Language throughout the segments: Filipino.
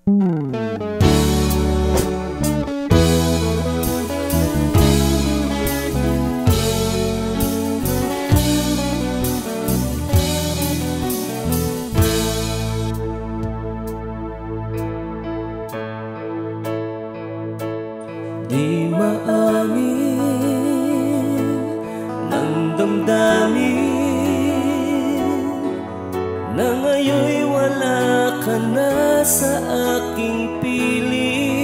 Di maamin ng damdamin na ngayon'y wala ka na sa aking piling.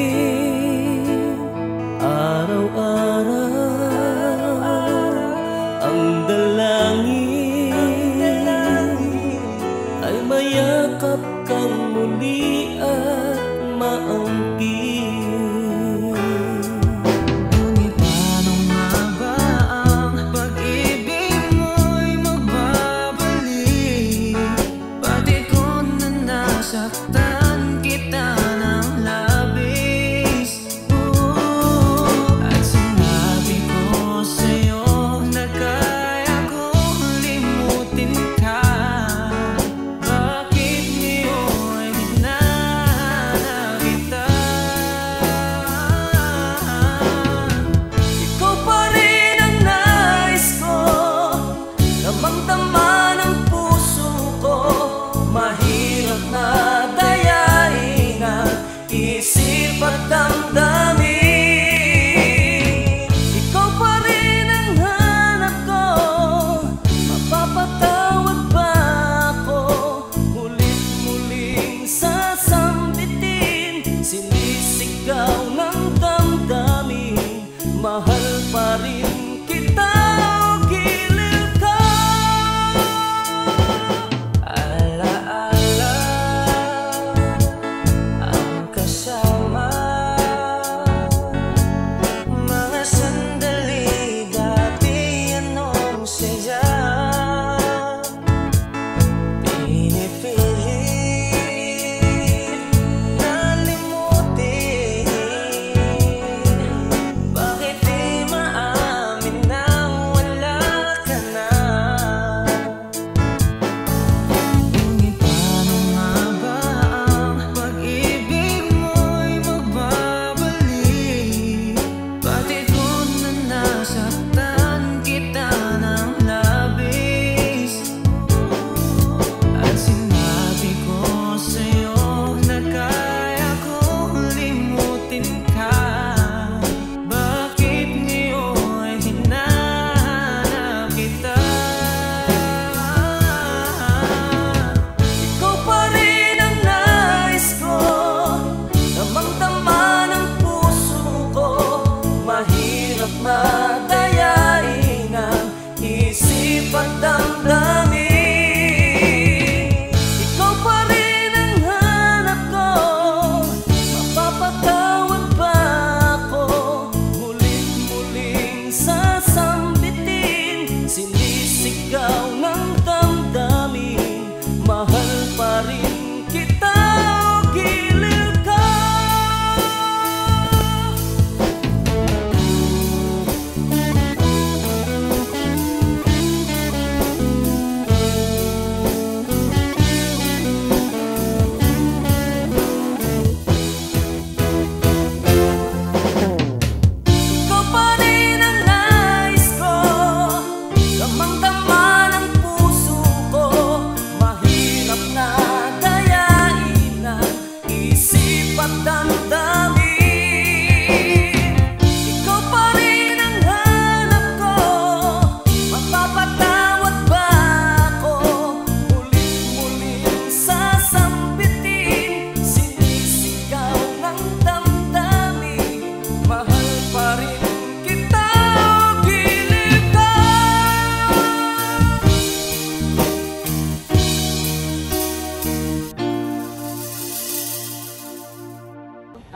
Araw-araw ang dalangin ay mayakap kang muli at maangkin. Saktan kita ng labis, at sinabi ko sa'yo na kaya kong limutin ka. Bakit ngayon hinahanap kita? Ikaw pa rin ang nais ko, damang-dama ng puso ko. Mahirap na dayain ang isip at damdamin. Ikaw pa rin ang hanap ko, mapapatawad ba ako? Mulit-muling sasambitin, sinisigaw ng damdamin. Mahal pa rin kita. Madayain ang isip at damdamin. Ikaw pa rin ang hanap ko, mapapatawad ba ako? Mulit-muling sasambitin, sinisigaw ng damdamin. Mahal pa rin kita.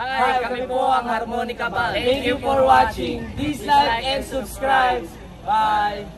Hi, kami po ang Harmonica Band. Thank you for watching. Please like and subscribe. Bye!